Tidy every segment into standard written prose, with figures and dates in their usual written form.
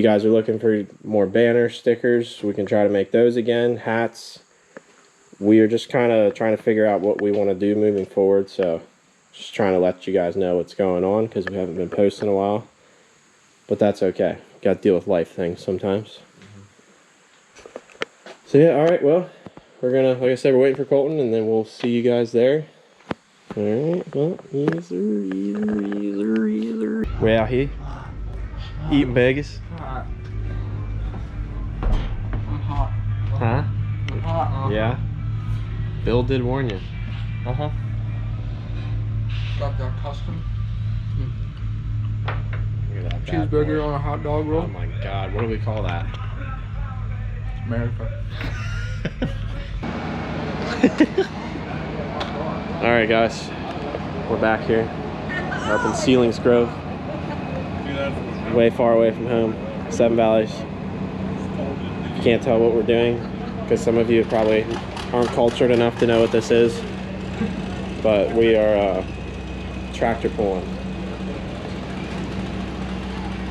you guys are looking for more banner stickers, we can try to make those again. Hats. We are just kind of trying to figure out what we want to do moving forward, so just trying to let you guys know what's going on because we haven't been posting in a while. But that's okay. Got to deal with life things sometimes. So yeah, all right, well, we're gonna, like I said, we're waiting for Colton, and then we'll see you guys there. All right, well, either. We out here eating bagels. I'm hot. Huh? I'm hot. Yeah. Bill did warn you. Got that custom Look at that cheeseburger on a hot dog roll. Oh my God, what do we call that? America. All right, guys, we're back here up in Sealings Grove, way far away from home, Seven Valleys. You can't tell what we're doing because some of you probably aren't cultured enough to know what this is, but we are tractor pulling.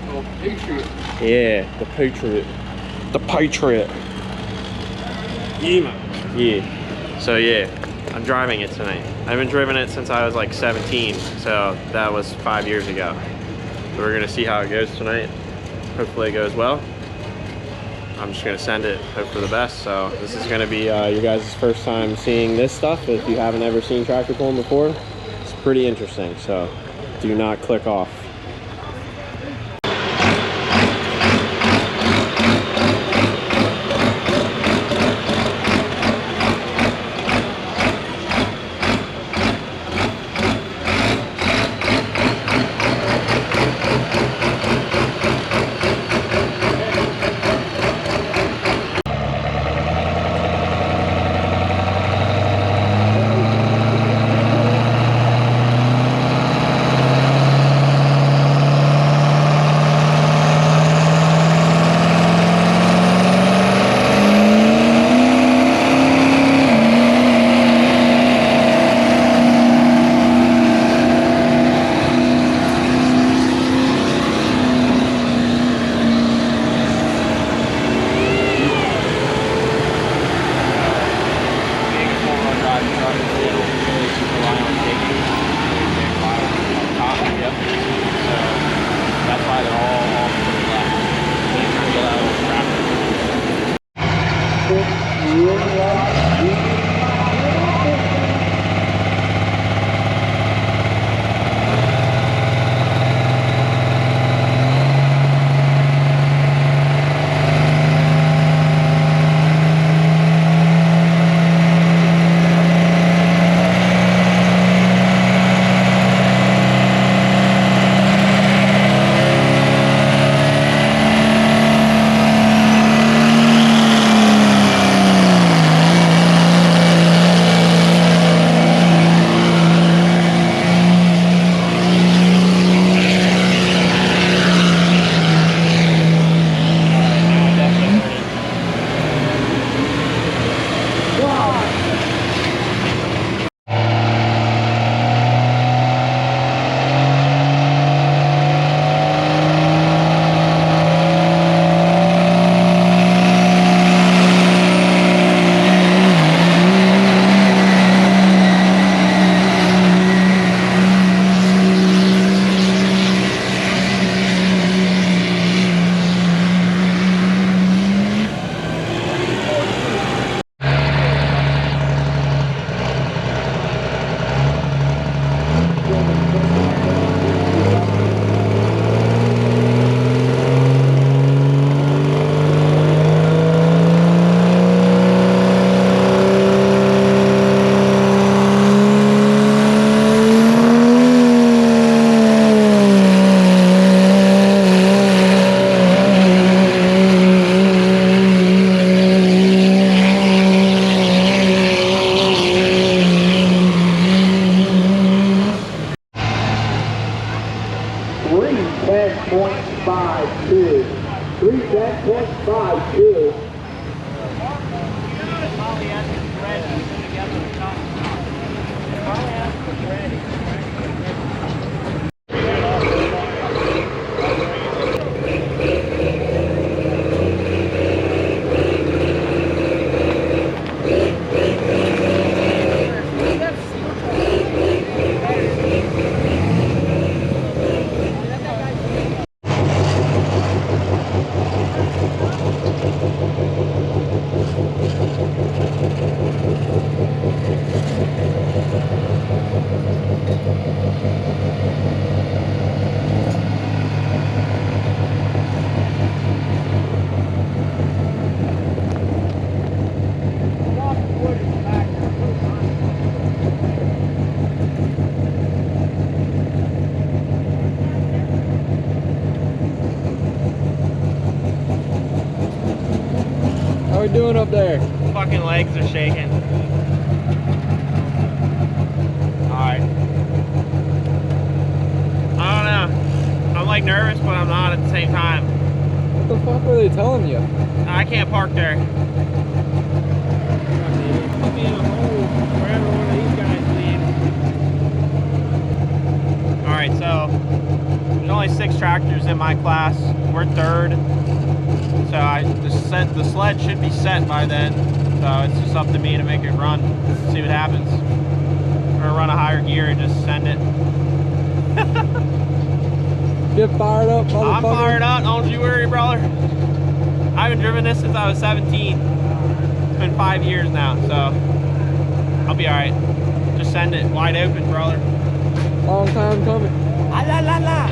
Oh, Patriot. Yeah, the Patriot. The Patriot. Yeah. So yeah, I'm driving it tonight. I haven't driven it since I was like 17, so that was 5 years ago. So we're gonna see how it goes tonight. Hopefully it goes well. I'm just gonna send it, hope for the best. So this is gonna be your guys' first time seeing this stuff. If you haven't ever seen tractor pulling before, it's pretty interesting, so do not click off. How we doing up there? Fucking legs are shaking. Alright. I don't know. I'm like nervous, but I'm not at the same time. What the fuck were they telling you? I can't park there. Put me in a hole wherever one of these guys lead. Alright, so there's only 6 tractors in my class. We're 3rd. So the sled should be set by then. So it's just up to me to make it run. See what happens. We're gonna run a higher gear and just send it. Get fired up, motherfucker. I'm fired up, don't you worry, brother. I haven't driven this since I was 17. It's been 5 years now, so I'll be alright. Just send it wide open, brother. Long time coming. Ah, la la la.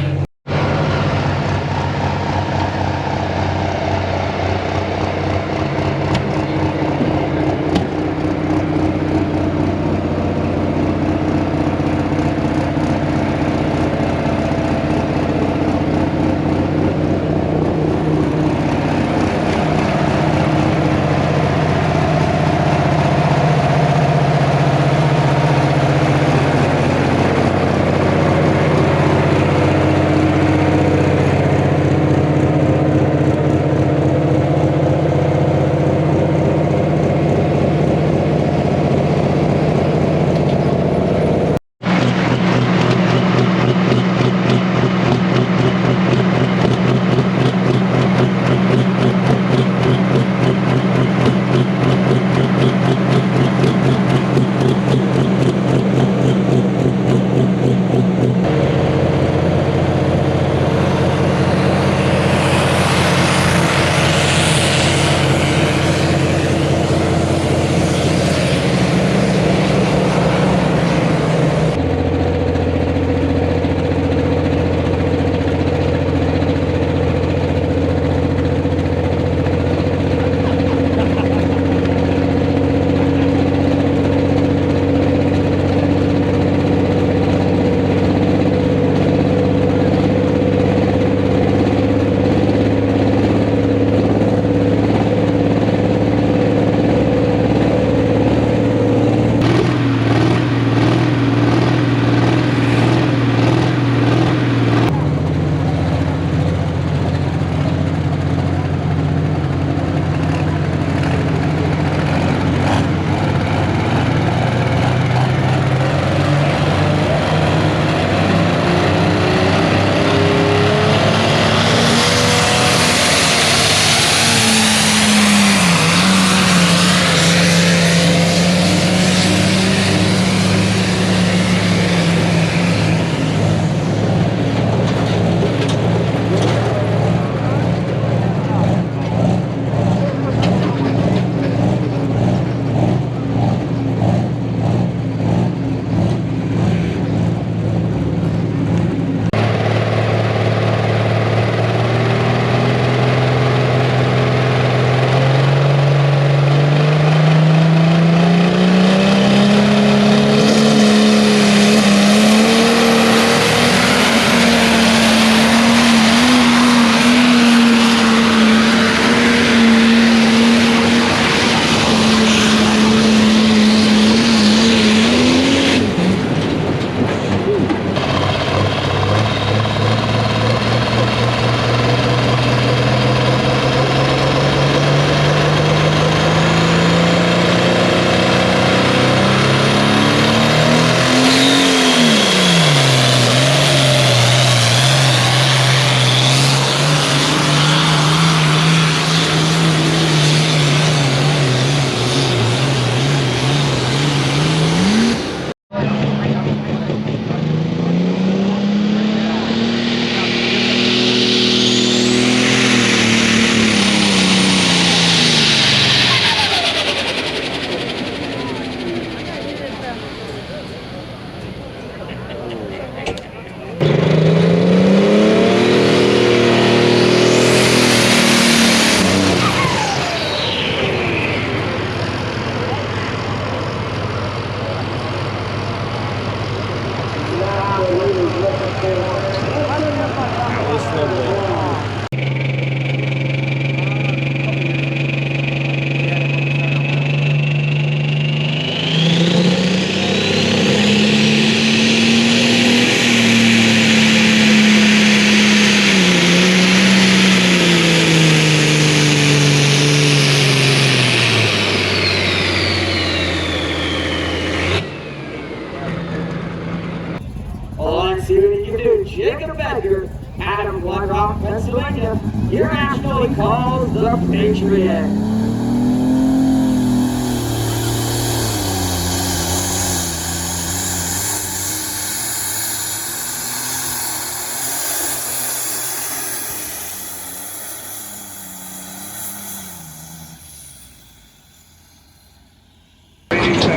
called the Patriot.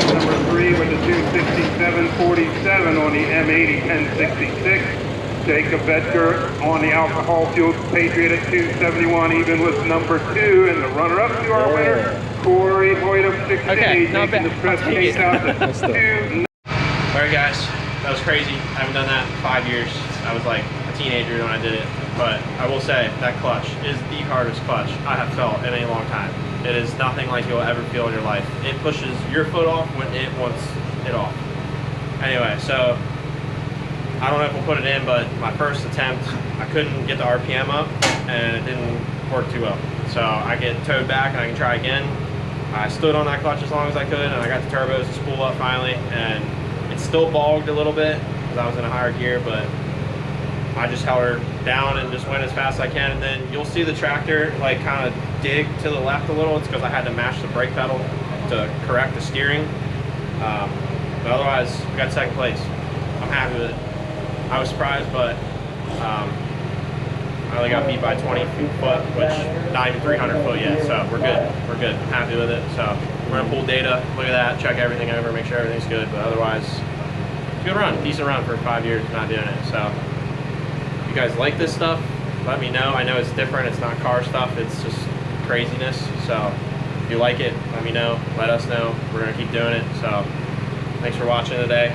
Number 3 with the 267.47 on the M80 1066. Jacob Bedker on the alcohol-fueled Patriot at 271, even with number 2, and the runner-up to our winner, Corey Hoyt of 6 Okay, not making bad. the stretch case out to 2. Alright guys, that was crazy. I haven't done that in 5 years. I was like a teenager when I did it. But I will say, that clutch is the hardest clutch I have felt in a long time. It is nothing like you'll ever feel in your life. It pushes your foot off when it wants it off. Anyway, so I don't know if we'll put it in, but my first attempt, I couldn't get the RPM up and it didn't work too well. So I get towed back and I can try again. I stood on that clutch as long as I could and I got the turbos to spool up finally, and it still bogged a little bit because I was in a higher gear, but I just held her down and just went as fast as I can. And then you'll see the tractor like kind of dig to the left a little. It's because I had to mash the brake pedal to correct the steering. But otherwise, we got second place. I'm happy with it. I was surprised, but I only got beat by 20 foot, which not even 300 foot yet. So we're good. We're good. I'm happy with it. So we're gonna pull data, look at that, check everything over, make sure everything's good. But otherwise, good run, decent run for 5 years not doing it. So if you guys like this stuff, let me know. I know it's different. It's not car stuff. It's just craziness. So if you like it, let me know. Let us know. We're gonna keep doing it. So thanks for watching today.